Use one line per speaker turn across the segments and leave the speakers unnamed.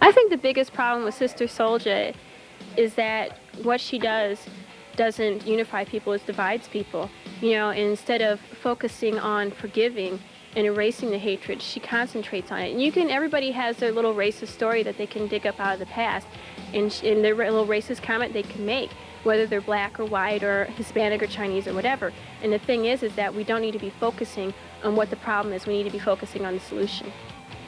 I think the biggest problem with Sister Soldier is that what she doesn't unify people, it divides people. You know, and instead of focusing on forgiving and erasing the hatred, she concentrates on it. And everybody has their little racist story that they can dig up out of the past, and their little racist comment they can make, whether they're black or white or Hispanic or Chinese or whatever. And the thing is that we don't need to be focusing on what the problem is. We need to be focusing on the solution.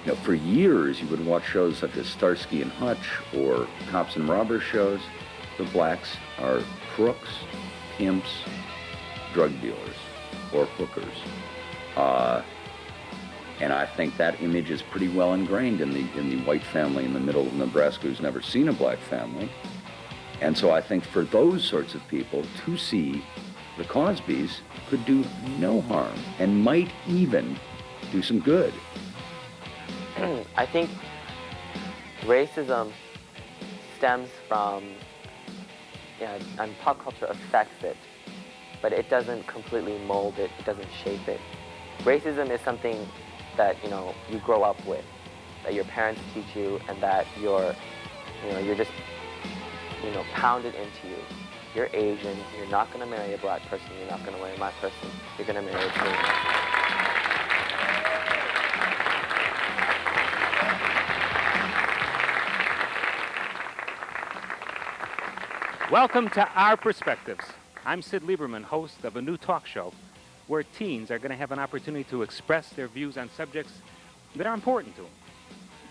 You know, for years, you would watch shows such as Starsky and Hutch or cops and robbers shows. The blacks are crooks, pimps, drug dealers, or hookers. And I think that image is pretty well ingrained in the white family in the middle of Nebraska who's never seen a black family. And so I think for those sorts of people to see the Cosbys could do no harm and might even do some good.
I think racism stems from, and pop culture affects it, but it doesn't completely mold it, it doesn't shape it. Racism is something that, you grow up with, that your parents teach you, and that you're just, pounded into you. You're Asian, you're not gonna marry a black person, you're not gonna marry a black person, you're gonna marry a Korean.
Welcome to Our Perspectives. I'm Sid Lieberman, host of a new talk show where teens are going to have an opportunity to express their views on subjects that are important to them.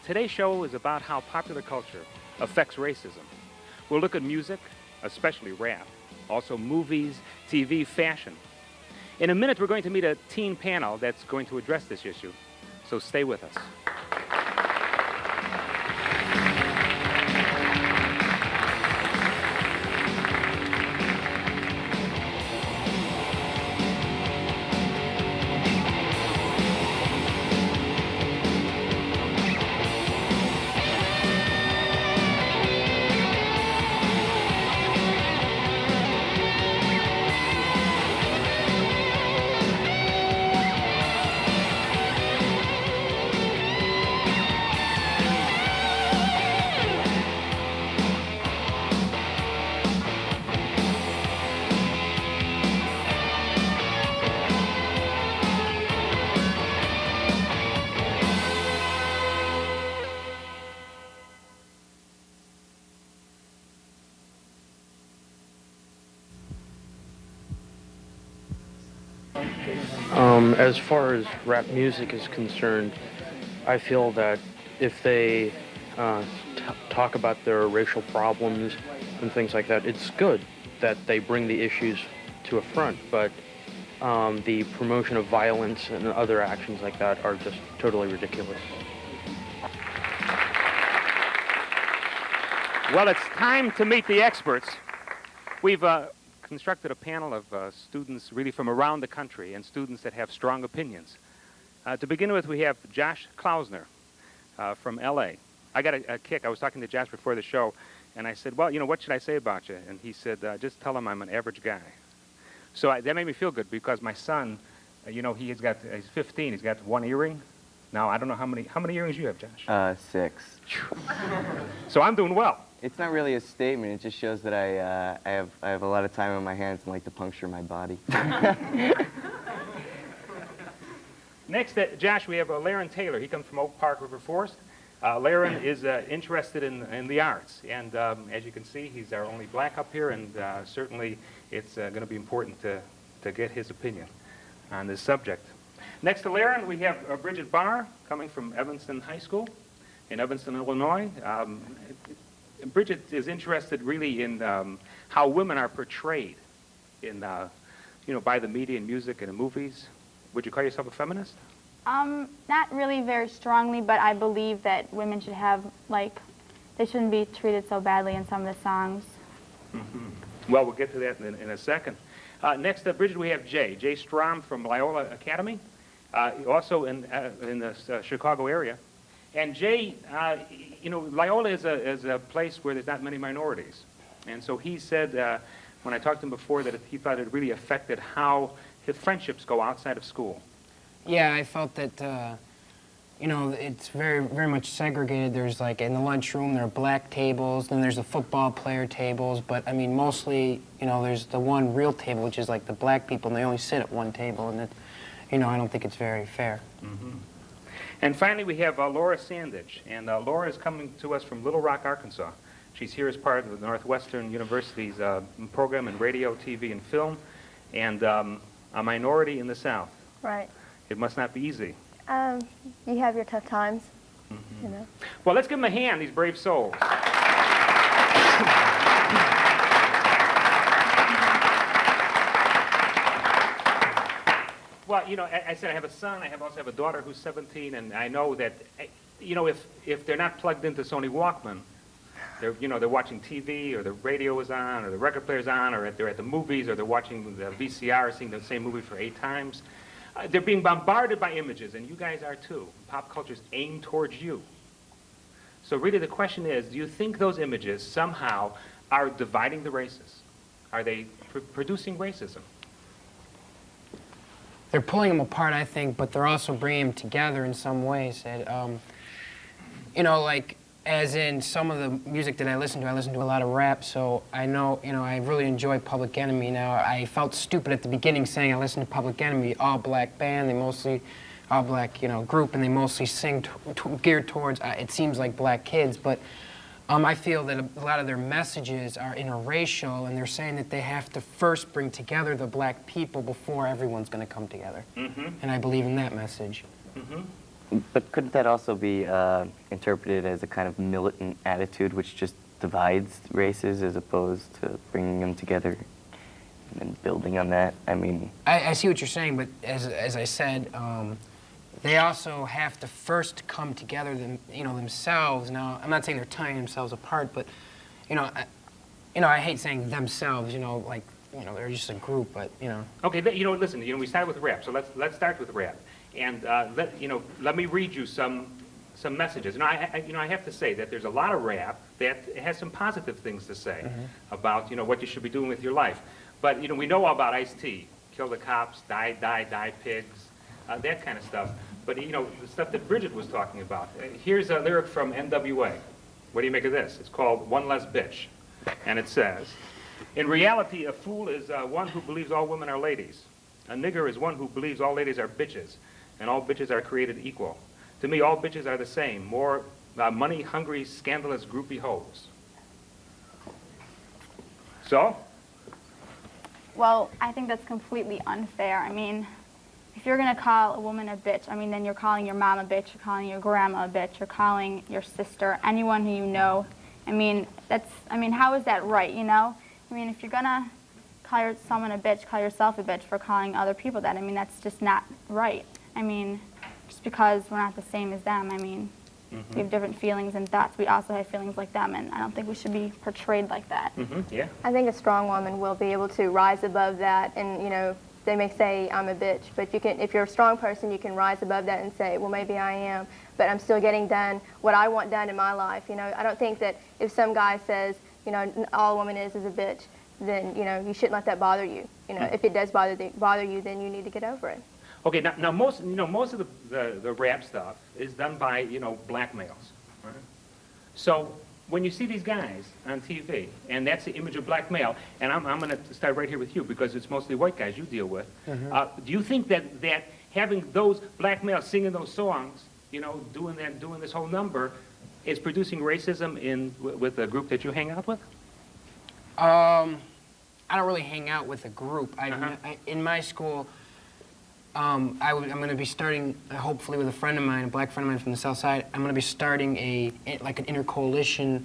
Today's show is about how popular culture affects racism. We'll look at music, especially rap, also movies, TV, fashion. In a minute, we're going to meet a teen panel that's going to address this issue, so stay with us.
As far as rap music is concerned, I feel that if they talk about their racial problems and things like that, it's good that they bring the issues to a front, but the promotion of violence and other actions like that are just totally ridiculous.
Well, it's time to meet the experts. We've constructed a panel of students really from around the country and students that have strong opinions. To begin with, we have Josh Klausner from L.A. I got a kick. I was talking to Josh before the show, and I said, well, what should I say about you? And he said, just tell him I'm an average guy. So that made me feel good because my son, he's 15. He's got one earring. Now, I don't know how many earrings you have, Josh?
6.
So I'm doing well.
It's not really a statement. It just shows that I have a lot of time on my hands and like to puncture my body.
Next, Josh, we have Laren Taylor. He comes from Oak Park River Forest. Laren is interested in the arts, and as you can see, he's our only black up here, and certainly it's going to be important to get his opinion on this subject. Next to Laren, we have Bridget Barr coming from Evanston High School in Evanston, Illinois. Bridget is interested really in how women are portrayed in, by the media and music and in movies. Would you call yourself a feminist?
Not really very strongly, but I believe that women should have, they shouldn't be treated so badly in some of the songs.
Mm-hmm. Well, we'll get to that in a second. Next to Bridget, we have Jay Strom from Loyola Academy, also in the Chicago area. And Jay, Loyola is a place where there's not many minorities. And so he said, when I talked to him before, that he thought it really affected how his friendships go outside of school.
Yeah, I felt that you know, it's very much segregated. There's like in the lunchroom there are black tables, then there's the football player tables, but I mean mostly, you know, there's the one real table which is like the black people, and they only sit at one table, and it, you know, I don't think it's very fair.
And finally, we have Laura Sandage, and Laura is coming to us from Little Rock, Arkansas. She's here as part of the Northwestern University's program in radio, TV, and film, and a minority in the South.
Right.
It must not be easy.
You have your tough times, you know.
Well, let's give them a hand, these brave souls. Well, you know, I said I have a son. I also have a daughter who's 17, and I know that, you know, if they're not plugged into Sony Walkman, they're watching TV, or the radio is on, or the record player's on, or they're at the movies, or they're watching the VCR, seeing the same movie for 8 times. They're being bombarded by images, and you guys are too. Pop culture's aimed towards you. So really the question is, do you think those images somehow are dividing the races? Are they producing racism?
They're pulling them apart, I think, but they're also bringing them together in some ways. And, you know, like, as in some of the music that I listen to a lot of rap, so I know, you know, I really enjoy Public Enemy now. I felt stupid at the beginning saying I listened to Public Enemy, all-black band, they mostly, all-black, you know, group, and they mostly sing geared towards, it seems like black kids, but I feel that a lot of their messages are interracial, and they're saying that they have to first bring together the black people before everyone's going to come together. And I believe in that message.
But couldn't that also be interpreted as a kind of militant attitude which just divides races as opposed to bringing them together and then building on that? I mean...
I see what you're saying, but as I said, they also have to first come together themselves. Now, I'm not saying they're tying themselves apart, but, you know, I hate saying themselves, you know, like, you know, they're just a group, but, you know.
Okay, you know, listen, you know, we started with rap, so let's start with rap. And let me read you some messages. And I have to say that there's a lot of rap that has some positive things to say about, you know, what you should be doing with your life. But, you know, we know all about Ice-T, kill the cops, die pigs, that kind of stuff. But, you know, the stuff that Bridget was talking about. Here's a lyric from NWA. What do you make of this? It's called One Less Bitch. And it says, in reality, a fool is one who believes all women are ladies. A nigger is one who believes all ladies are bitches, and all bitches are created equal. To me, all bitches are the same, more money-hungry, scandalous, groupie hoes. So?
Well, I think that's completely unfair. I mean, if you're going to call a woman a bitch, I mean, then you're calling your mom a bitch, you're calling your grandma a bitch, you're calling your sister, anyone who you know. I mean, how is that right, you know? I mean, if you're going to call someone a bitch, call yourself a bitch for calling other people that. I mean, that's just not right. I mean, just because we're not the same as them, I mean, we have different feelings and thoughts. We also have feelings like them, and I don't think we should be portrayed like that.
Yeah.
I think a strong woman will be able to rise above that, and, you know, they may say I'm a bitch, but you can, if you're a strong person, you can rise above that and say, well, maybe I am, but I'm still getting done what I want done in my life. You know, I don't think that if some guy says, you know, all a woman is a bitch, then, you know, you shouldn't let that bother you. You know, if it does bother you, then you need to get over it.
Okay, now most of the rap stuff is done by, you know, black males. Right? So when you see these guys on TV, and that's the image of black male, and I'm going to start right here with you because it's mostly white guys you deal with. Do you think that having those black males singing those songs, you know, doing this whole number, is producing racism with the group that you hang out with?
I don't really hang out with a group. In my school, I'm going to be starting, hopefully with a friend of mine, a black friend of mine from the South Side, I'm going to be starting an intercoalition,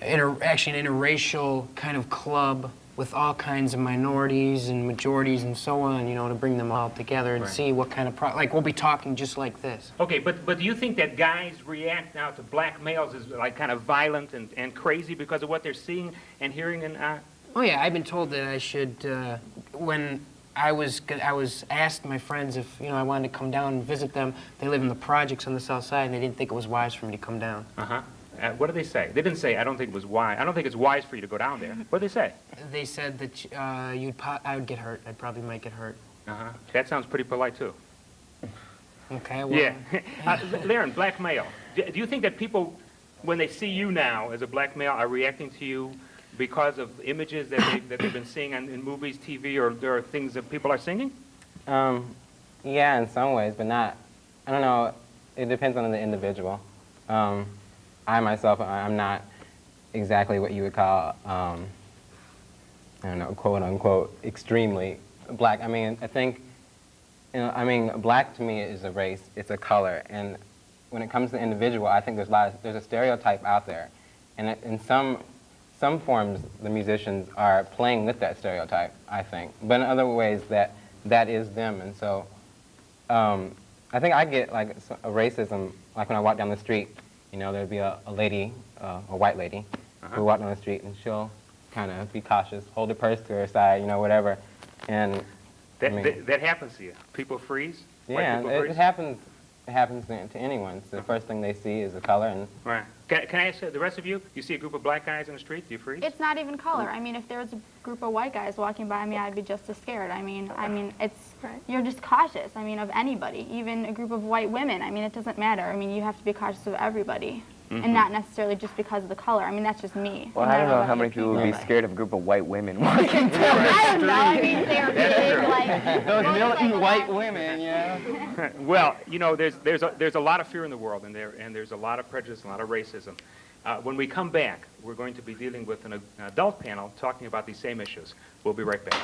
actually an interracial kind of club with all kinds of minorities and majorities and so on, you know, to bring them all together and see what kind of, like we'll be talking just like this.
Okay, but do you think that guys react now to black males as like kind of violent and crazy because of what they're seeing and hearing and
Oh yeah, I've been told that I should, when I was asked my friends if, you know, I wanted to come down and visit them. They live in the projects on the South Side, and they didn't think it was wise for me to come down.
What did they say? They didn't say, I don't think it was wise. I don't think it's wise for you to go down there. What did they say?
They said that I would get hurt. I probably might get hurt.
That sounds pretty polite, too.
Okay, well,
Yeah. Laren, black male. Do you think that people, when they see you now as a black male, are reacting to you because of images that they've been seeing in movies, TV, or there are things that people are singing?
Yeah, in some ways, but not. I don't know. It depends on the individual. I myself, I'm not exactly what you would call, I don't know, quote unquote, extremely black. I mean, I think, black to me is a race. It's a color, and when it comes to individual, I think there's a stereotype out there, and in some forms, the musicians are playing with that stereotype, I think. But in other ways, that is them, and so I think I get like a racism, like when I walk down the street, there'd be a lady, a white lady, who walk down the street, and she'll kind of be cautious, hold her purse to her side, whatever, and
that happens to you. People freeze.
Yeah, it happens. It happens to anyone. So the first thing they see is the color, and
right. Can I ask the rest of you? You see a group of black guys in the street, do you freeze?
It's not even color. I mean, if there was a group of white guys walking by me, I'd be just as scared. I mean, you're just cautious. I mean, of anybody, even a group of white women. I mean, it doesn't matter. I mean, you have to be cautious of everybody. And not necessarily just because of the color. I mean, that's just me.
Well, I don't know how many people would be scared of a group of white women walking down the street.
I don't know. I mean, they're big, like
those militant white women,
Well, there's a lot of fear in the world, and there's a lot of prejudice, and a lot of racism. When we come back, we're going to be dealing with an adult panel talking about these same issues. We'll be right back.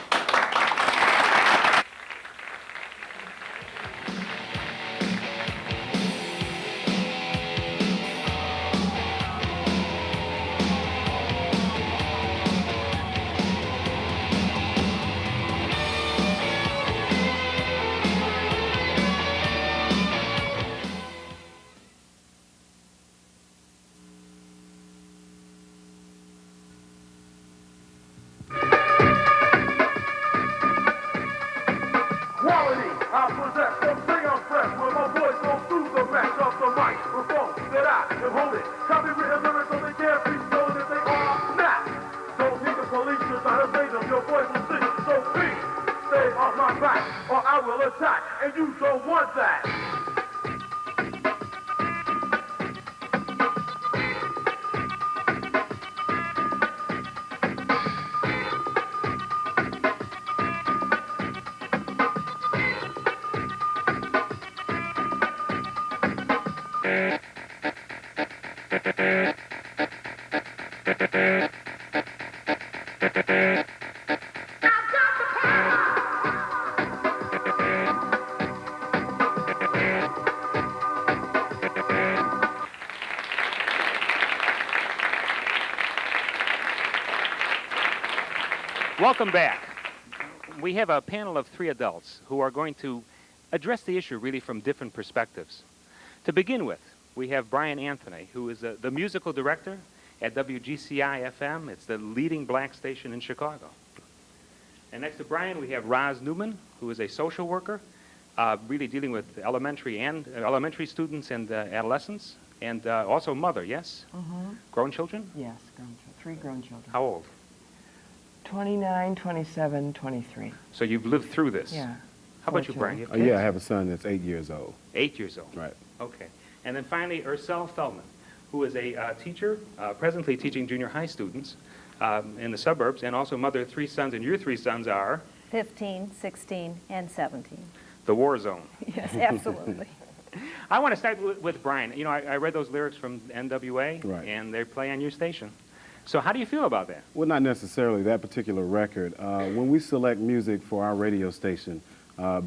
Welcome back. We have a panel of 3 adults who are going to address the issue really from different perspectives. To begin with, we have Brian Anthony, who is the musical director at WGCI FM. It's the leading black station in Chicago. And next to Brian, we have Roz Newman, who is a social worker, really dealing with elementary students and adolescents, and also mother, yes? Grown children?
Yes, grown children. 3 grown children.
How old?
29, 27, 23.
So you've lived through this?
Yeah.
How about you, Brian? You have
Yeah, I have a son that's 8 years old.
8 years old?
Right.
Okay. And then finally, Ursel Feldman, who is a teacher, presently teaching junior high students in the suburbs, and also mother of 3 sons, and your 3 sons are?
15, 16, and 17.
The war zone.
Yes, absolutely.
I want to start with Brian. I read those lyrics from NWA,
right,
and they play on your station. So how do you feel about that?
Well, not necessarily that particular record. When we select music for our radio station,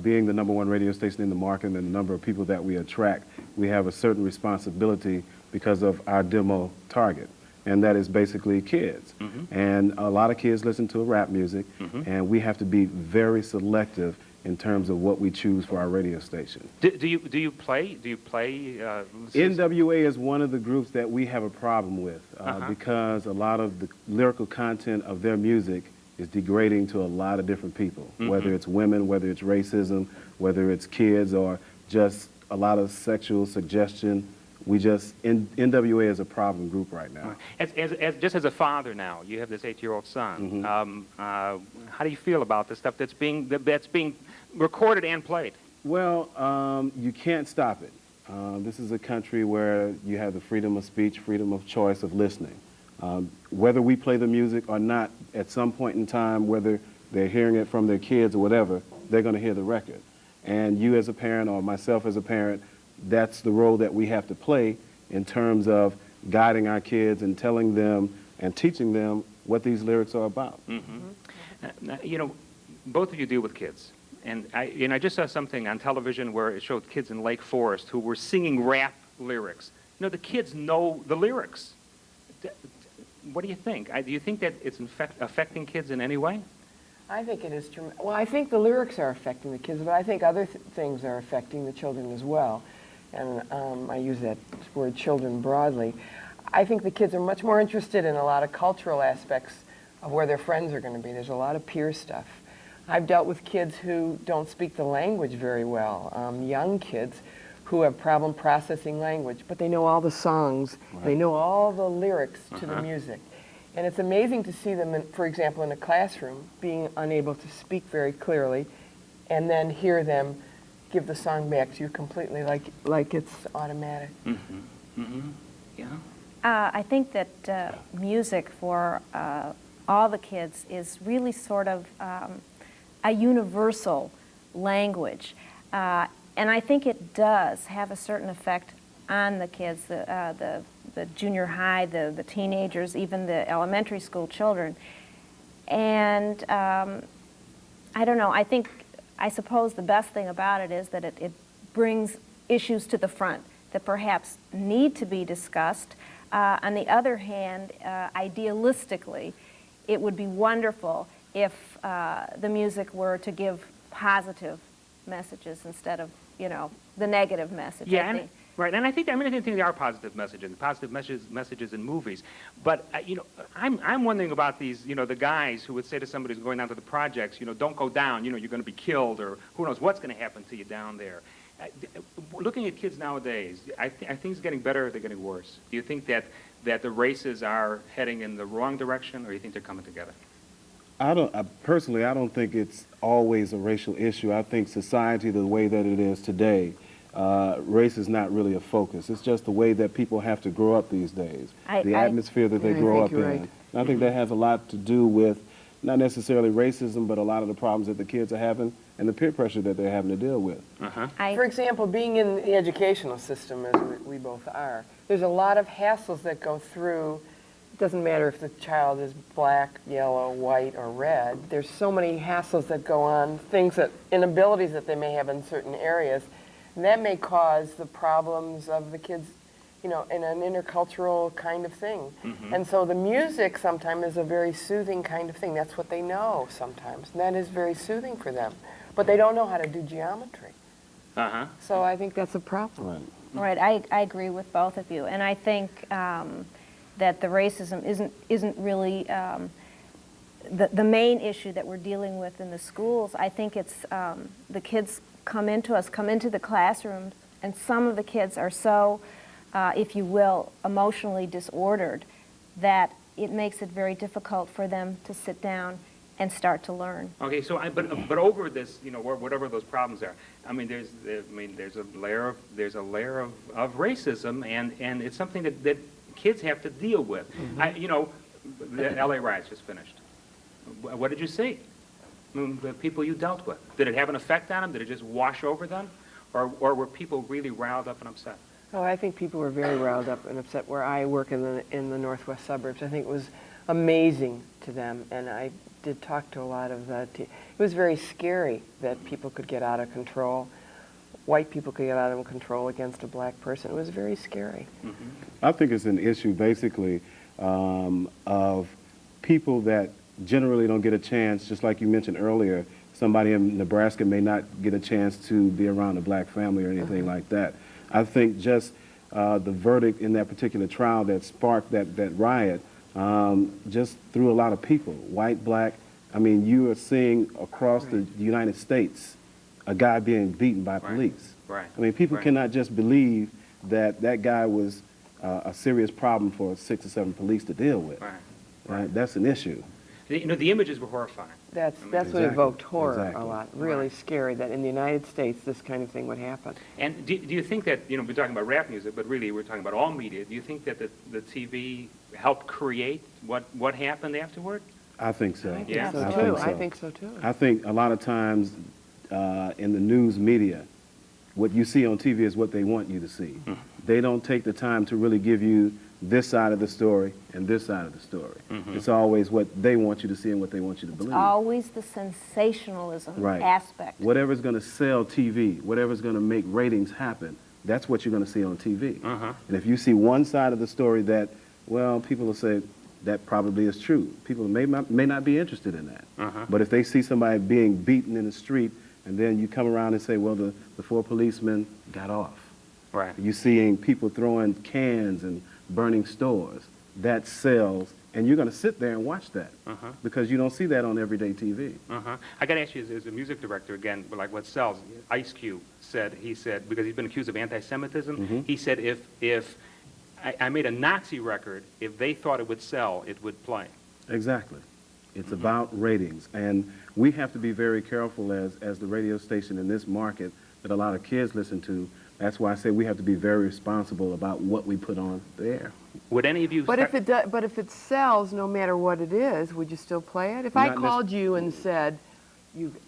being the #1 radio station in the market and the number of people that we attract, we have a certain responsibility because of our demo target, and that is basically kids. And a lot of kids listen to rap music, and we have to be very selective in terms of what we choose for our radio station.
Do you play?
NWA is one of the groups that we have a problem with because a lot of the lyrical content of their music is degrading to a lot of different people, whether it's women, whether it's racism, whether it's kids, or just a lot of sexual suggestion. NWA is a problem group right now.
Just as a father now, you have this 8-year-old son. How do you feel about the stuff that's being recorded and played?
Well, you can't stop it. This is a country where you have the freedom of speech, freedom of choice of listening. Whether we play the music or not, at some point in time, whether they're hearing it from their kids or whatever, they're going to hear the record. And you as a parent or myself as a parent, that's the role that we have to play in terms of guiding our kids and telling them and teaching them what these lyrics are about.
You know, both of you deal with kids. And I just saw something on television where it showed kids in Lake Forest who were singing rap lyrics. You know, the kids know the lyrics. What do you think? Do you think that it's affecting kids in any way?
I think it is true. Well, I think the lyrics are affecting the kids, but I think other things are affecting the children as well. And I use that word children broadly. I think the kids are much more interested in a lot of cultural aspects of where their friends are going to be. There's a lot of peer stuff. I've dealt with kids who don't speak the language very well, young kids who have problem processing language, but they know all the songs, they know all the lyrics to the music. And it's amazing to see them, for example, in a classroom, being unable to speak very clearly, and then hear them give the song back to you completely like it's automatic.
Yeah.
I think that music for all the kids is really sort of a universal language. And I think it does have a certain effect on the kids, the junior high, the teenagers, even the elementary school children. And I don't know, I suppose the best thing about it is that it brings issues to the front that perhaps need to be discussed. On the other hand, idealistically, it would be wonderful if the music were to give positive messages instead of, you know, the negative message.
Yeah, right. And I think there are positive messages in movies. But you know, I'm wondering about these, you know, the guys who would say to somebody who's going down to the projects, you know, don't go down. You know, you're going to be killed, or who knows what's going to happen to you down there. Looking at kids nowadays, are things getting better or are they getting worse? Do you think that the races are heading in the wrong direction, or do you think they're coming together?
Personally, I don't think it's always a racial issue. I think society, the way that it is today, race is not really a focus. It's just the way that people have to grow up these days, the atmosphere that they grow up in.
Right.
And I think that has a lot to do with not necessarily racism, but a lot of the problems that the kids are having and the peer pressure that they're having to deal with.
For example, being in the educational system, as we both are, there's a lot of hassles that go through. It doesn't matter if the child is black, yellow, white, or red. There's so many hassles that go on, inabilities that they may have in certain areas. And that may cause the problems of the kids, you know, in an intercultural kind of thing. And so the music sometimes is a very soothing kind of thing. That's what they know sometimes. And that is very soothing for them. But they don't know how to do geometry. So I think that's a problem.
Right, I agree with both of you. And I think that the racism isn't really the main issue that we're dealing with in the schools. I think it's the kids come into the classrooms, and some of the kids are so, if you will, emotionally disordered that it makes it very difficult for them to sit down and start to learn.
Okay, so but over this, you know, whatever those problems are, there's a layer of racism, and it's something that kids have to deal with. You know, the LA riots just finished. What did you see? The people you dealt with. Did it have an effect on them? Did it just wash over them, or were people really riled up and upset?
Oh, I think people were very riled up and upset. Where I work in the northwest suburbs, I think it was amazing to them, and I did talk to a lot of the it was very scary that people could get out of control. White people could get out of control against a black person. It was very scary.
I think it's an issue basically of people that generally don't get a chance, just like you mentioned earlier, somebody in Nebraska may not get a chance to be around a black family or anything like that. I think just the verdict in that particular trial that sparked that riot just threw a lot of people, white, black. You are seeing across the United States a guy being beaten by police. People cannot just believe that that guy was a serious problem for 6 or 7 police to deal with. That's an issue.
You know, the images were horrifying.
That's what
Exactly,
evoked horror
exactly.
a lot. Really scary that in the United States this kind of thing would happen.
And do you think that, you know, we're talking about rap music, but really we're talking about all media. Do you think that the TV helped create what happened afterward?
I think so.
I think
Yeah.
so
I
too.
think
I
so.
think so too.
I think a lot of times in the news media, what you see on TV is what they want you to see. They don't take the time to really give you this side of the story and this side of the story. It's always what they want you to see and what they want you to believe.
Always the sensationalism
Right.
aspect.
Whatever's going to sell TV, whatever's going to make ratings happen, that's what you're going to see on TV. And if you see one side of the story that, well, people will say, that probably is true. People may not be interested in that. But if they see somebody being beaten in the street, and then you come around and say, well, the 4 policemen got off.
Right.
You're seeing people throwing cans and burning stores. That sells, and you're going to sit there and watch that because you don't see that on everyday TV.
I got to ask you, as a music director, again, like what sells, Ice Cube said, because he's been accused of anti-Semitism, he said if I made a Nazi record, if they thought it would sell, it would play.
Exactly. It's about ratings, and we have to be very careful as the radio station in this market that a lot of kids listen to. That's why I say we have to be very responsible about what we put on the air.
Would any of you?
But if it sells, no matter what it is, would you still play it? If I called you and said,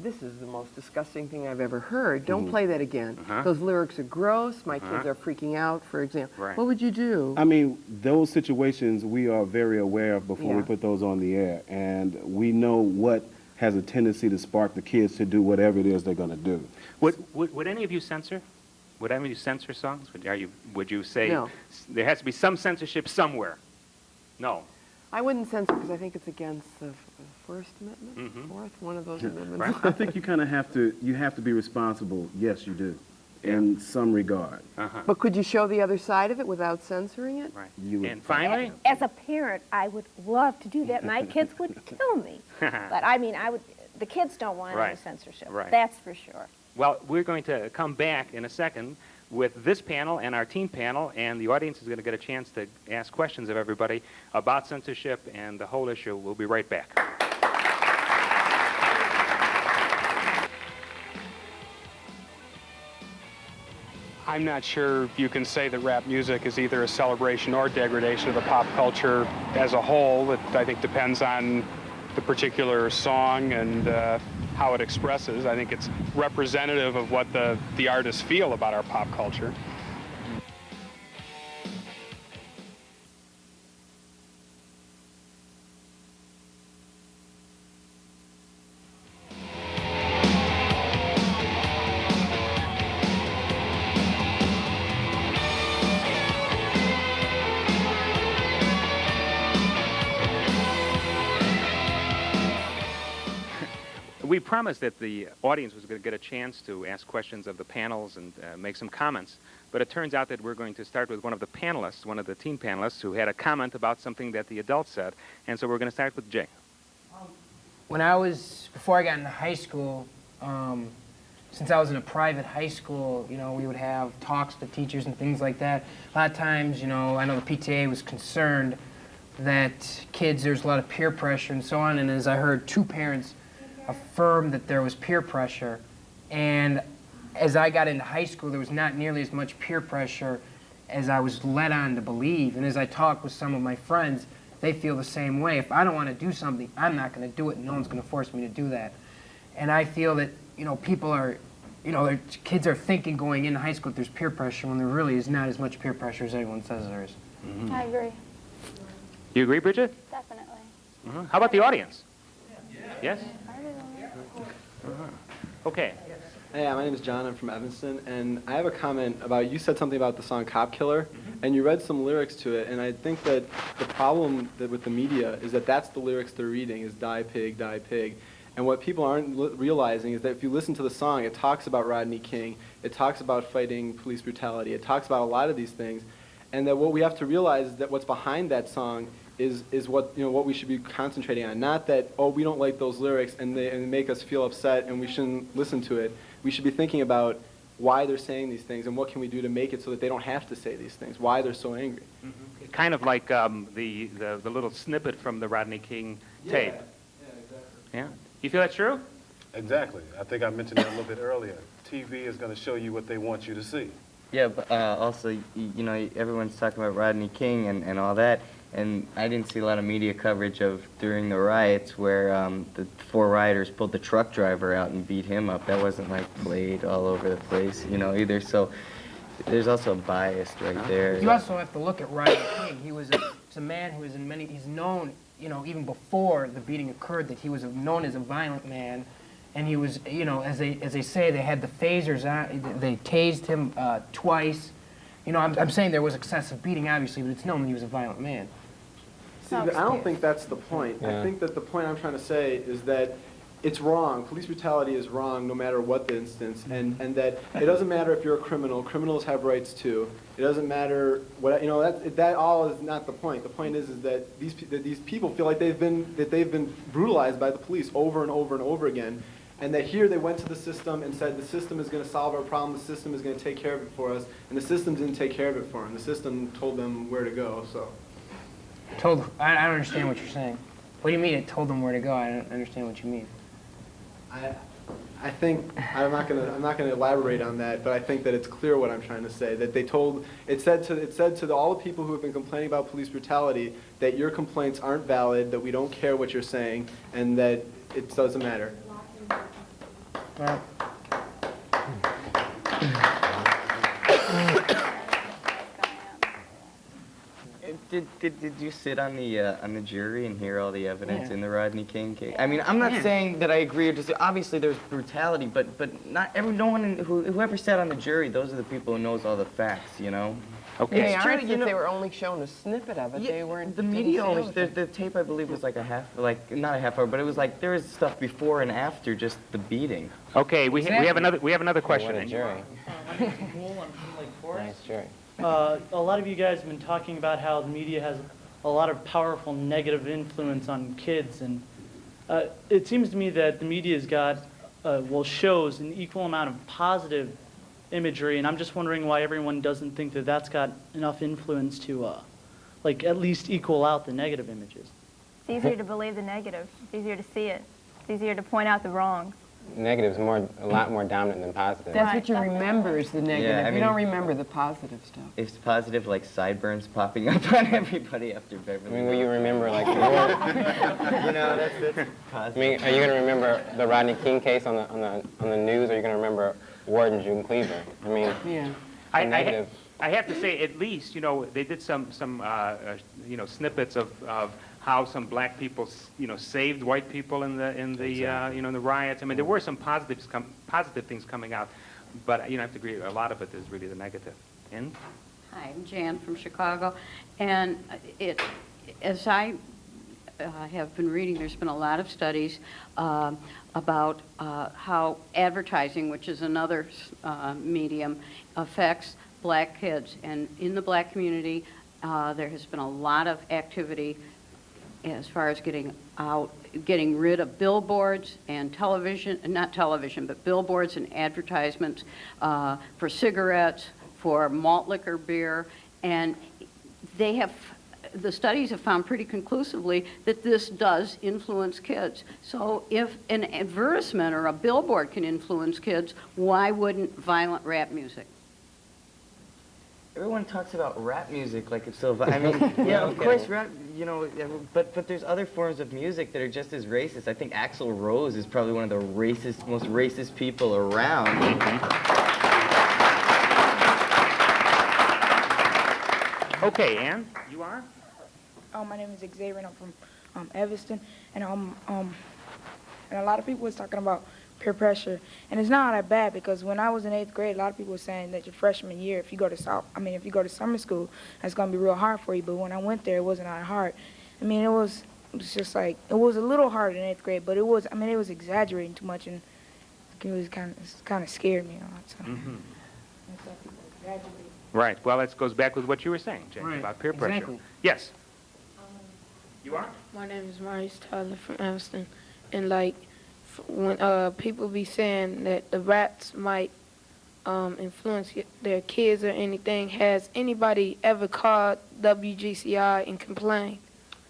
this is the most disgusting thing I've ever heard, don't play that again. Those lyrics are gross, my kids are freaking out, for example.
Right.
What would you do?
I mean, those situations we are very aware of before we put those on the air, and we know what has a tendency to spark the kids to do whatever it is they're going to do.
Would any of you censor? Would any of you censor songs? Would you say
No.
there has to be some censorship somewhere? No.
I wouldn't censor because I think it's against the First Amendment, Fourth, one of those amendments.
I think you kind of have to be responsible. Yes, you do, in some regard.
But could you show the other side of it without censoring it?
Right.
You would
And finally,
As a parent, I would love to do that. My kids would kill me. But I mean, the kids don't want any
Right.
censorship.
Right.
That's for sure.
well, we're going to come back in a second with this panel and our team panel, and the audience is going to get a chance to ask questions of everybody about censorship and the whole issue. We'll be right back.
I'm not sure if you can say that rap music is either a celebration or degradation of the pop culture as a whole. It, I think, depends on the particular song and how it expresses. I think it's representative of what the artists feel about our pop culture.
We promised that the audience was going to get a chance to ask questions of the panels and make some comments, but it turns out that we're going to start with one of the panelists, one of the teen panelists, who had a comment about something that the adults said, and so we're going to start with Jay.
Before I got into high school, since I was in a private high school, you know, we would have talks with teachers and things like that. A lot of times, you know, I know the PTA was concerned that there's a lot of peer pressure and so on, and as I heard two parents affirmed that there was peer pressure, and as I got into high school, there was not nearly as much peer pressure as I was led on to believe. And as I talk with some of my friends, they feel the same way. If I don't want to do something, I'm not going to do it, and no one's going to force me to do that. And I feel that, you know, people are, you know, kids are thinking going into high school that there's peer pressure when there really is not as much peer pressure as everyone says there is.
I agree.
You agree, Bridget?
Definitely.
How about the audience? Yes? Okay.
Hey, my name is John. I'm from Evanston, and I have a comment about, you said something about the song Cop Killer, and you read some lyrics to it, and I think that the problem with the media is that that's the lyrics they're reading, is die pig, die pig. And what people aren't realizing is that if you listen to the song, it talks about Rodney King, it talks about fighting police brutality, it talks about a lot of these things, and that what we have to realize is that what's behind that song is what, you know, what we should be concentrating on. Not that, oh, we don't like those lyrics and they make us feel upset and we shouldn't listen to it. We should be thinking about why they're saying these things and what can we do to make it so that they don't have to say these things, why they're so angry.
Kind of like the little snippet from the Rodney King tape. Yeah. You feel that's true?
Exactly. I think I mentioned that a little bit earlier. TV is going to show you what they want you to see.
Yeah, but also, you know, everyone's talking about Rodney King and all that, and I didn't see a lot of media coverage of during the riots where the 4 rioters pulled the truck driver out and beat him up. That wasn't like played all over the place, you know, either. So there's also a bias right there.
You also have to look at Rodney King. He's a man who is he's known, you know, even before the beating occurred, that he was known as a violent man. And he was, you know, as they say, they had the phasers on. They tased him twice. You know, I'm saying there was excessive beating, obviously, but it's known he was a violent man.
See, but I don't think that's the point.
Yeah.
I think that the point I'm trying to say is that it's wrong. Police brutality is wrong no matter what the instance, and that it doesn't matter if you're a criminal. Criminals have rights too. It doesn't matter what, you know, that all is not the point. The point is that these people feel like they've been brutalized by the police over and over and over again. And that here they went to the system and said the system is going to solve our problem, the system is going to take care of it for us, and the system didn't take care of it for them. The system told them where to go, so.
I don't understand what you're saying. What do you mean it told them where to go? I don't understand what you mean.
I think, I'm not going to elaborate on that, but I think that it's clear what I'm trying to say. That it said to all the people who have been complaining about police brutality that your complaints aren't valid, that we don't care what you're saying, and that it doesn't matter.
Well.
Did you sit on the jury and hear all the evidence
Yeah.
in the Rodney King case? I mean, I'm not
Yeah.
saying that I agree or disagree. Obviously, there's brutality, but no one whoever sat on the jury, those are the people who knows all the facts, you know.
Okay.
It's
Yeah,
true,
I think
you know,
they were only shown a snippet of it. They weren't.
the media only. The tape, I believe, was like not a half hour, but it was like there was stuff before and after just the beating.
Okay, we have another question.
What a jury.
My name's Bull. I'm from Lake Forest.
Nice jury.
A lot of you guys have been talking about how the media has a lot of powerful negative influence on kids, and it seems to me that the media's got, shows an equal amount of positive imagery, and I'm just wondering why everyone doesn't think that that's got enough influence to, at least equal out the negative images.
It's easier to believe the negative. It's easier to see it. It's easier to point out the wrongs.
Negative's a lot more dominant than positive.
That's what you remember is the negative.
Yeah, I
you
mean,
don't remember the positive stuff.
It's positive, like sideburns popping up on everybody after Beverly.
I mean, will you remember like the
you know, that's positive.
I mean, are you going to remember the Rodney King case on the news, or are you going to remember Ward and June Cleaver? I mean,
yeah.
I have to say, at least, you know, they did some snippets of how some black people, saved white people in the riots. I mean, there were some positive things coming out, but I have to agree, a lot of it is really the negative. And
Hi, I'm Jan from Chicago, and as I have been reading, there's been a lot of studies about how advertising, which is another medium, affects black kids. And in the black community, there has been a lot of activity as far as getting rid of billboards and but billboards and advertisements for cigarettes, for malt liquor, beer, and the studies have found pretty conclusively that this does influence kids. So if an advertisement or a billboard can influence kids, why wouldn't violent rap music?
Everyone talks about rap music like it's so. I mean, yeah, of course, rap. But there's other forms of music that are just as racist. I think Axl Rose is probably one of the most racist people around.
okay, Ann, you are?
My name is Xavier, and I'm from Evanston, and and a lot of people was talking about peer pressure, and it's not that bad because when I was in 8th grade, a lot of people were saying that your freshman year, if you go to summer school, that's gonna be real hard for you. But when I went there, it wasn't that hard. I mean, it was just like it was a little harder in 8th grade, but it was exaggerating too much, and it was kind of scared me. So.
Mm-hmm. Right. Well, that goes back with what you were saying, James, about peer pressure.
Exactly.
Yes. You are?
My name is Maurice Tyler from Evanston, and when people be saying that the raps might influence their kids or anything, has anybody ever called WGCI and complained?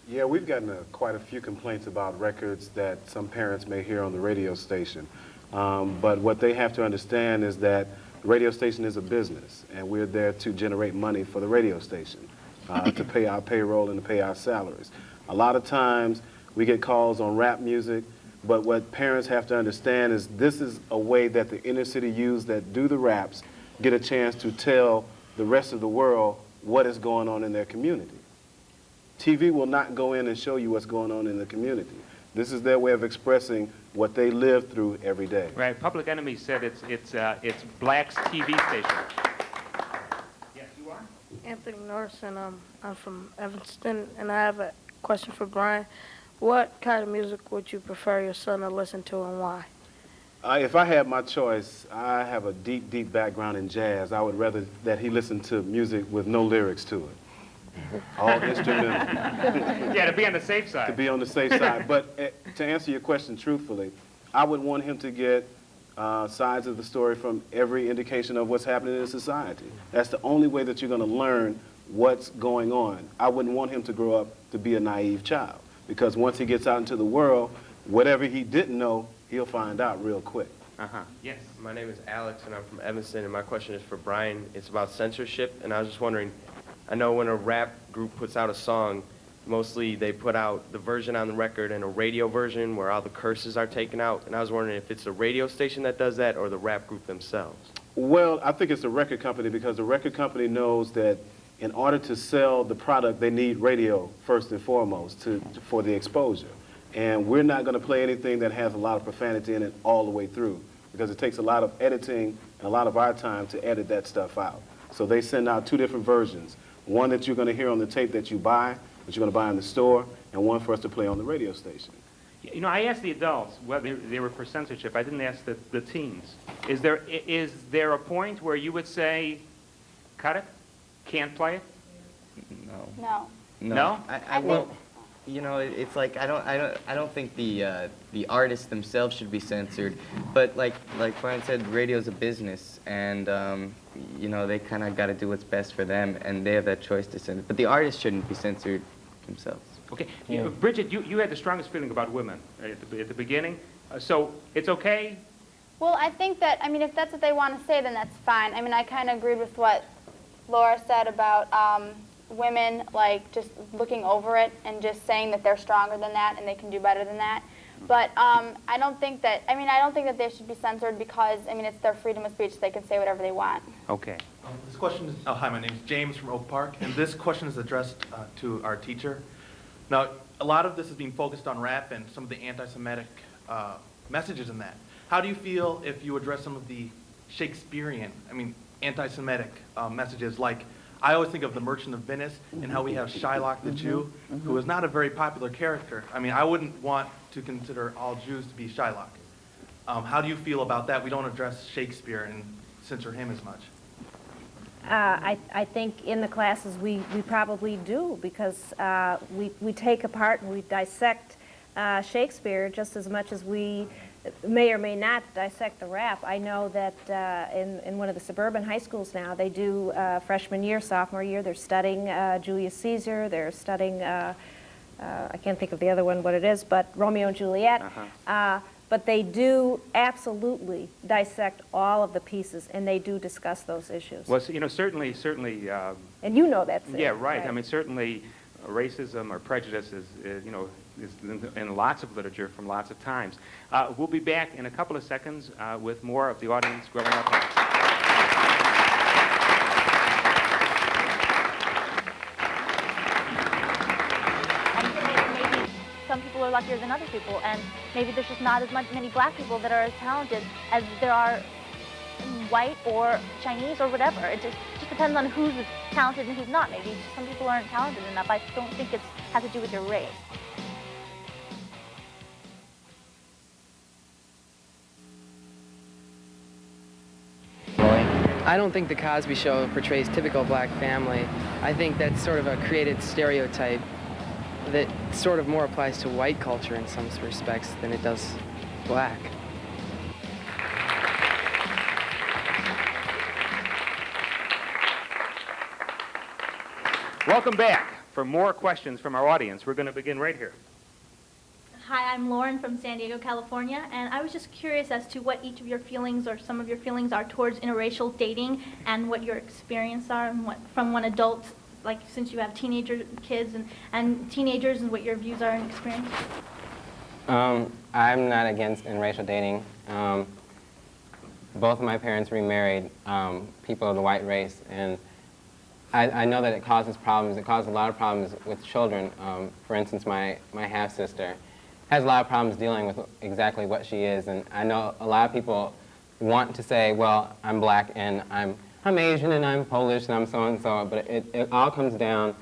Yeah, we've gotten quite a few complaints about records that some parents may hear on the radio station. But what they have to understand is that the radio station is a business, and we're there to generate money for the radio station, to pay our payroll and to pay our salaries. A lot of times we get calls on rap music, but what parents have to understand is this is a way that the inner city youths that do the raps get a chance to tell the rest of the world what is going on in their community. TV will not go in and show you what's going on in the community. This is their way of expressing what they live through every day.
Right. Public Enemy said it's Black's TV station. Yes, you are?
Anthony Norson. I'm from Evanston, and I have a question for Brian. What kind of music would you prefer your son to listen to, and why?
If I had my choice, I have a deep, deep background in jazz. I would rather that he listen to music with no lyrics to it. All instrumental.
Yeah, to be on the safe side.
To be on the safe side. But to answer your question truthfully, I would want him to get sides of the story from every indication of what's happening in society. That's the only way that you're going to learn what's going on. I wouldn't want him to grow up to be a naive child, because once he gets out into the world, whatever he didn't know, he'll find out real quick.
Yes.
My name is Alex, and I'm from Evanston, and my question is for Brian. It's about censorship, and I was just wondering, I know when a rap group puts out a song, mostly they put out the version on the record and a radio version where all the curses are taken out, and I was wondering if it's the radio station that does that or the rap group themselves.
Well, I think it's the record company, because the record company knows that in order to sell the product, they need radio first and foremost for the exposure. And we're not going to play anything that has a lot of profanity in it all the way through, because it takes a lot of editing and a lot of our time to edit that stuff out. So they send out two different versions. One that you're going to hear on the tape that you buy, that you're going to buy in the store, and one for us to play on the radio station.
You know, I asked the adults whether they were for censorship. I didn't ask the teens. Is there a point where you would say, cut it? Can't play it?
No.
No?
Well, you know, it's like I don't think the artists themselves should be censored, but like Brian said, radio's a business, and you know, they kind of got to do what's best for them, and they have that choice to censor. But the artists shouldn't be censored themselves.
Okay. Yeah. Bridget, you had the strongest feeling about women at the beginning, so it's okay?
Well, I think that, I mean, if that's what they want to say, then that's fine. I mean, I kind of agreed with what Laura said about women, like, just looking over it and just saying that they're stronger than that and they can do better than that. But I don't think that they should be censored, because, I mean, it's their freedom of speech. They can say whatever they want.
Okay.
This question is, hi, my name is James from Oak Park, and this question is addressed to our teacher. Now, a lot of this is being focused on rap and some of the anti-Semitic messages in that. How do you feel if you address some of the Shakespearean, anti-Semitic messages? Like, I always think of The Merchant of Venice and how we have Shylock the Jew, who is not a very popular character. I mean, I wouldn't want to consider all Jews to be Shylock. How do you feel about that? We don't address Shakespeare and censor him as much.
I think in the classes we probably do, because we take apart and we dissect Shakespeare just as much as we may or may not dissect the rap. I know that in one of the suburban high schools now, they do freshman year, sophomore year, they're studying Julius Caesar, they're studying, I can't think of the other one, what it is, but Romeo and Juliet. But they do absolutely dissect all of the pieces, and they do discuss those issues.
Well, you know, certainly.
And you know that's it.
Yeah, right. I mean, certainly, racism or prejudice is in lots of literature from lots of times. We'll be back in a couple of seconds with more of the audience growing up next.
Some people are luckier than other people, and maybe there's just not as many black people that are as talented as there are white or Chinese or whatever. It just depends on who's talented and who's not. Maybe some people aren't talented enough. I don't think it has to do with your race.
I don't think The Cosby Show portrays typical black family. I think that's sort of a created stereotype that sort of more applies to white culture in some respects than it does black.
Welcome back. for more questions from our audience. We're going to begin right here.
Hi, I'm Lauren from San Diego, California, and I was just curious as to what each of your feelings or some of your feelings are towards interracial dating and what your experience are and what, from one adult, like since you have teenager kids and teenagers, and what your views are and experience.
I'm not against interracial dating. Both of my parents remarried people of the white race, and I know that it causes problems. It causes a lot of problems with children. For instance, my half-sister has a lot of problems dealing with exactly what she is, and I know a lot of people want to say, well, I'm black and I'm Asian and I'm Polish and I'm so and so, but it all comes down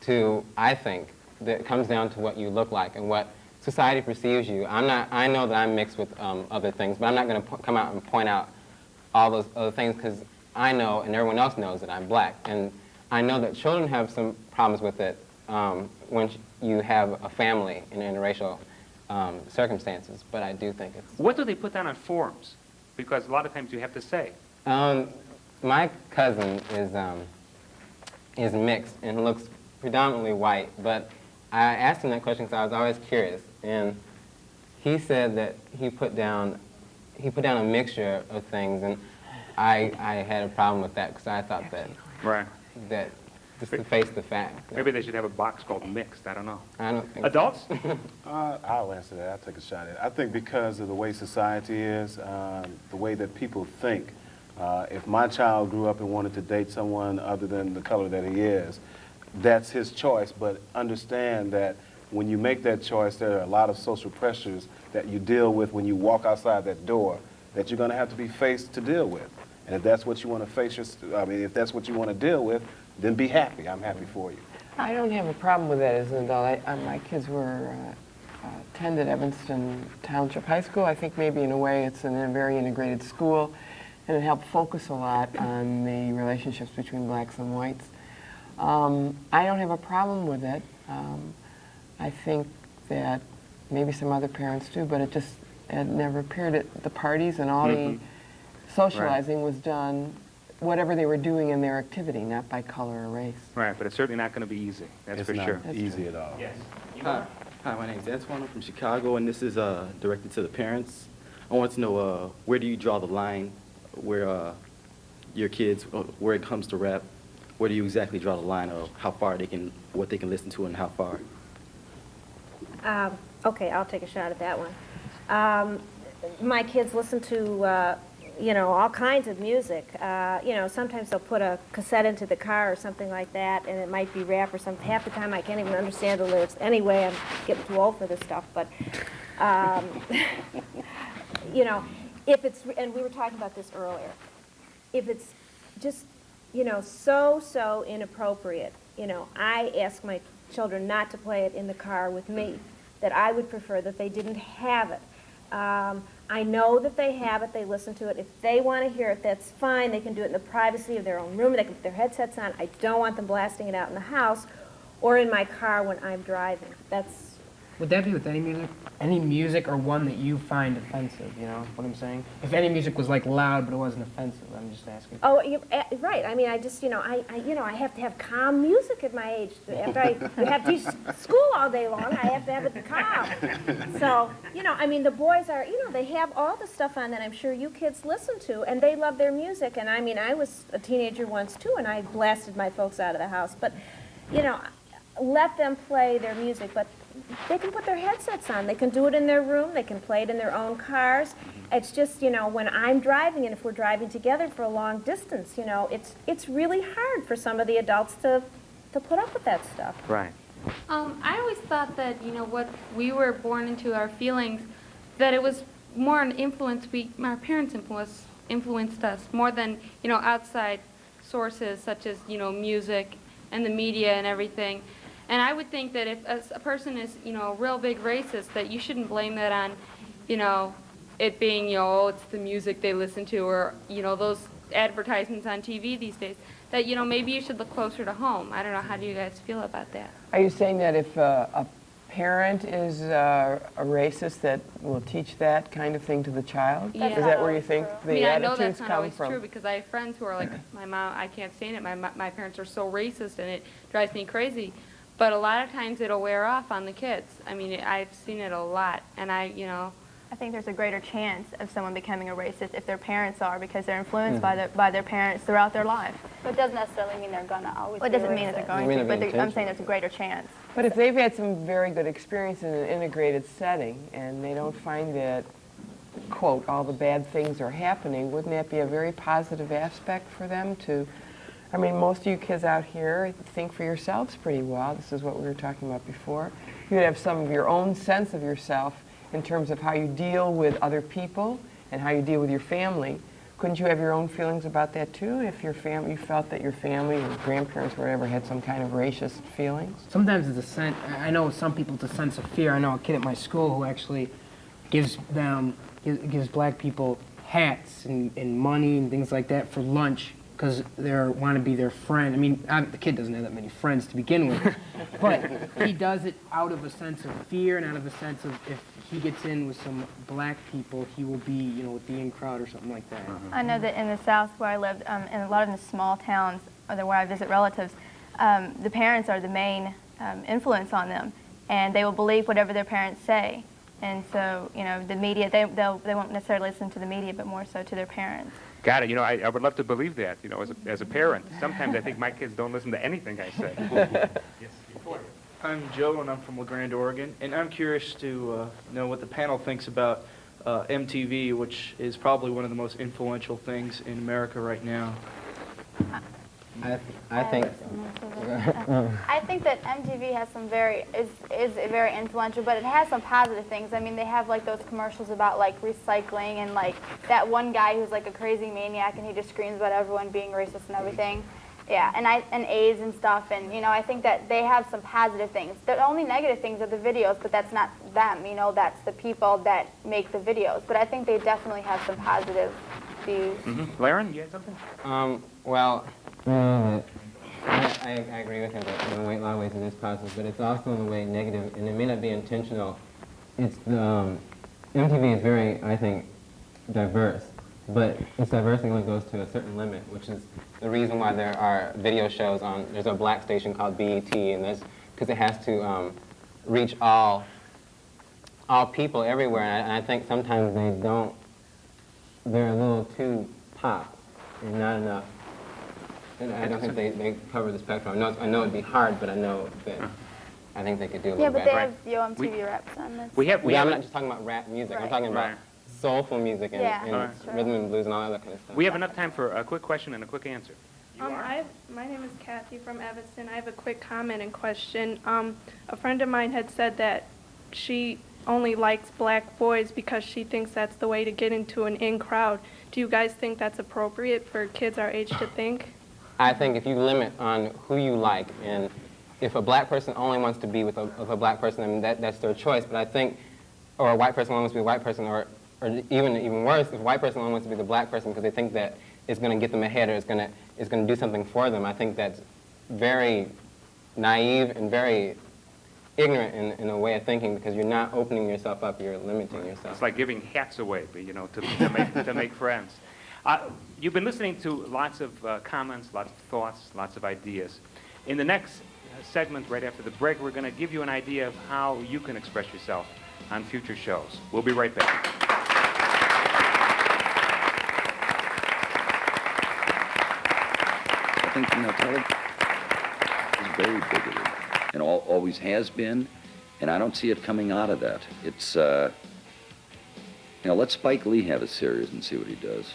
to, I think, that it comes down to what you look like and what society perceives you. I know that I'm mixed with other things, but I'm not going to come out and point out all those other things because I know and everyone else knows that I'm black. And I know that children have some problems with it when you have a family in interracial circumstances, but I do think it's...
What do they put down on forms? Because a lot of times you have to say.
My cousin is mixed and looks predominantly white, but I asked him that question because I was always curious, and he said that he put down a mixture of things, and I had a problem with that because I thought that just to face the fact.
Maybe they should have a box called mixed. I don't know.
I don't think
Adults?
I'll answer that. I'll take a shot at it. I think because of the way society is, the way that people think, if my child grew up and wanted to date someone other than the color that he is, that's his choice. But understand that when you make that choice, there are a lot of social pressures that you deal with when you walk outside that door that you're going to have to be faced to deal with. And if that's what you want to face, if that's what you want to deal with, then be happy. I'm happy for you.
I don't have a problem with that as an adult. My kids were attended Evanston Township High School. I think maybe in a way it's a very integrated school, and it helped focus a lot on the relationships between blacks and whites. I don't have a problem with it. I think that maybe some other parents do, but it never appeared at the parties, and all the socializing was done whatever they were doing in their activity, not by color or race.
Right, but it's certainly not going to be easy. That's for sure.
It's not easy at all.
Yes.
Hi, my name is Antoine. I'm from Chicago, and this is directed to the parents. I want to know where do you draw the line where your kids, where it comes to rap, where do you exactly draw the line of how far what they can listen to and how far?
Okay, I'll take a shot at that one. My kids listen to all kinds of music. Sometimes they'll put a cassette into the car or something like that, and it might be rap or something. Half the time I can't even understand the lyrics anyway. I'm getting too old for this stuff. But, if it's, and we were talking about this earlier, if it's just, so inappropriate, I ask my children not to play it in the car with me, that I would prefer that they didn't have it. I know that they have it, they listen to it. If they want to hear it, that's fine. They can do it in the privacy of their own room. They can put their headsets on. I don't want them blasting it out in the house or in my car when I'm driving.
Would that be with any music? Any music or one that you find offensive, you know what I'm saying? If any music was like loud but it wasn't offensive, I'm just asking.
Oh, right. I mean, I just, I have to have calm music at my age. After I have to teach school all day long, I have to have it calm. So, the boys are, they have all the stuff on that I'm sure you kids listen to, and they love their music. And I was a teenager once too, and I blasted my folks out of the house. But, let them play their music, but they can put their headsets on. They can do it in their room. They can play it in their own cars. It's just, when I'm driving, and if we're driving together for a long distance, it's really hard for some of the adults to put up with that stuff.
Right.
I always thought that, what we were born into, our feelings, that it was more an influence, our parents influenced us more than, outside sources such as, music and the media and everything. And I would think that if a person is, a real big racist, that you shouldn't blame that on, it being, it's the music they listen to, or, those advertisements on TV these days. That, maybe you should look closer to home. I don't know, how do you guys feel about that?
Are you saying that if a parent is a racist, that will teach that kind of thing to the child?
Yeah.
Is that where you think the
I know
attitudes
that's not
come
always
from?
true, because I have friends who are like, my mom, I can't stand it. My parents are so racist, and it drives me crazy. but a lot of times it'll wear off on the kids. I mean, I've seen it a lot, and
I think there's a greater chance of someone becoming a racist if their parents are, because they're influenced by their parents throughout their life.
But it doesn't necessarily mean they're gonna always.
Well, it doesn't mean that they're going to, but I'm
intentional.
saying there's a greater chance.
But if they've had some very good experience in an integrated setting and they don't find that, quote, all the bad things are happening, wouldn't that be a very positive aspect for them to, I mean, most of you kids out here think for yourselves pretty well. This is what we were talking about before. You'd have some of your own sense of yourself in terms of how you deal with other people and how you deal with your family. Couldn't you have your own feelings about that too, if your family, you felt that your family or grandparents or whatever had some kind of racist feelings?
Sometimes it's a sense, I know some people it's a sense of fear. I know a kid at my school who actually gives black people hats and money and things like that for lunch because they want to be their friend. I mean, the kid doesn't have that many friends to begin with, but he does it out of a sense of fear and out of a sense of if he gets in with some black people, he will be, you know, with the in crowd or something like that.
I know that in the South where I lived, in a lot of the small towns where I visit relatives, the parents are the main influence on them, and they will believe whatever their parents say. And so, you know, the media, they won't necessarily listen to the media, but more so to their parents.
Got it. You know, I would love to believe that, you know, as a parent. Sometimes I think my kids don't listen to anything I say. Yes.
I'm Joe, and I'm from La Grande, Oregon, and I'm curious to know what the panel thinks about MTV, which is probably one of the most influential things in America right now.
I think.
I think that MTV has some is very influential, but it has some positive things. I mean, they have like those commercials about like recycling and like that one guy who's like a crazy maniac and he just screams about everyone being racist and everything. Yeah, and AIDS and stuff, and you know, I think that they have some positive things. The only negative things are the videos, but that's not them. You know, that's the people that make the videos. But I think they definitely have some positive views.
Mm-hmm. Laren, you had something?
Well, I agree with him that in a lot of ways it is positive, but it's also in a way negative, and it may not be intentional. It's MTV is very, I think, diverse, but its diversity only goes to a certain limit, which is the reason why there are video shows on. There's a black station called BET, and that's because it has to reach all people everywhere, and I think sometimes they're a little too pop and not enough. And I don't think they cover the spectrum. I know it'd be hard, but I know that I think they could do a little better.
Yeah, but they have Yo MTV Raps on this.
I'm not just talking about rap music. I'm talking about soulful music and rhythm and blues and all that kind of stuff.
We have enough time for a quick question and a quick answer.
My name is Kathy from Evanston. I have a quick comment and question. A friend of mine had said that she only likes black boys because she thinks that's the way to get into an in crowd. Do you guys think that's appropriate for kids our age to think?
I think if you limit on who you like, and if a black person only wants to be with a black person, I mean, that's their choice. But I think, or a white person only wants to be a white person, or even worse, if a white person only wants to be the black person because they think that it's going to get them ahead or it's going to do something for them, I think that's very naive and very ignorant in a way of thinking, because you're not opening yourself up, you're limiting yourself.
It's like giving hats away, you know, to make friends. You've been listening to lots of comments, lots of thoughts, lots of ideas. In the next segment, right after the break, we're going to give you an idea of how you can express yourself on future shows. We'll be right back.
I think, you know, television is very bigoted and always has been, and I don't see it coming out of that. It's, you know, let Spike Lee have a series and see what he does.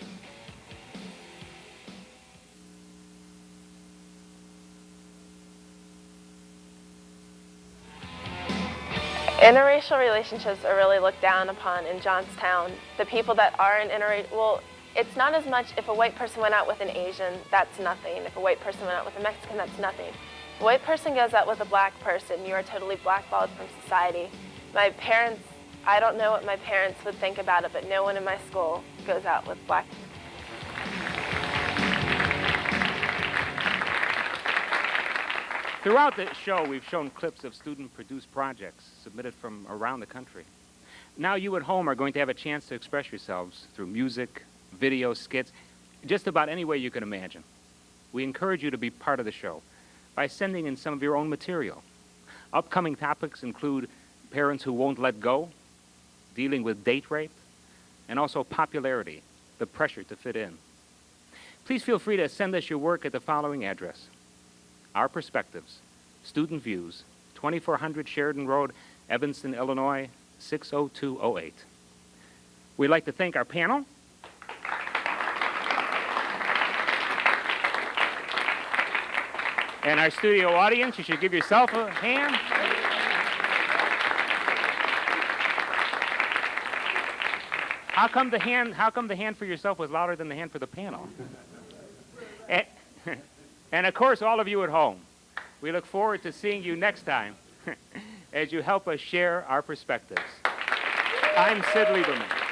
Interracial relationships are really looked down upon in Johnstown. The people that are in interracial, well, it's not as much if a white person went out with an Asian, that's nothing. If a white person went out with a Mexican, that's nothing. If a white person goes out with a black person, you are totally blackballed from society. My parents, I don't know what my parents would think about it, but no one in my school goes out with black people.
Throughout the show, we've shown clips of student-produced projects submitted from around the country. Now you at home are going to have a chance to express yourselves through music, video, skits, just about any way you can imagine. We encourage you to be part of the show by sending in some of your own material. Upcoming topics include parents who won't let go, dealing with date rape, and also popularity, the pressure to fit in. Please feel free to send us your work at the following address: Our Perspectives, Student Views, 2400 Sheridan Road, Evanston, Illinois, 60208. We'd like to thank our panel. And our studio audience, you should give yourself a hand. How come the hand for yourself was louder than the hand for the panel? And of course, all of you at home, we look forward to seeing you next time as you help us share our perspectives. I'm Sid Lieberman.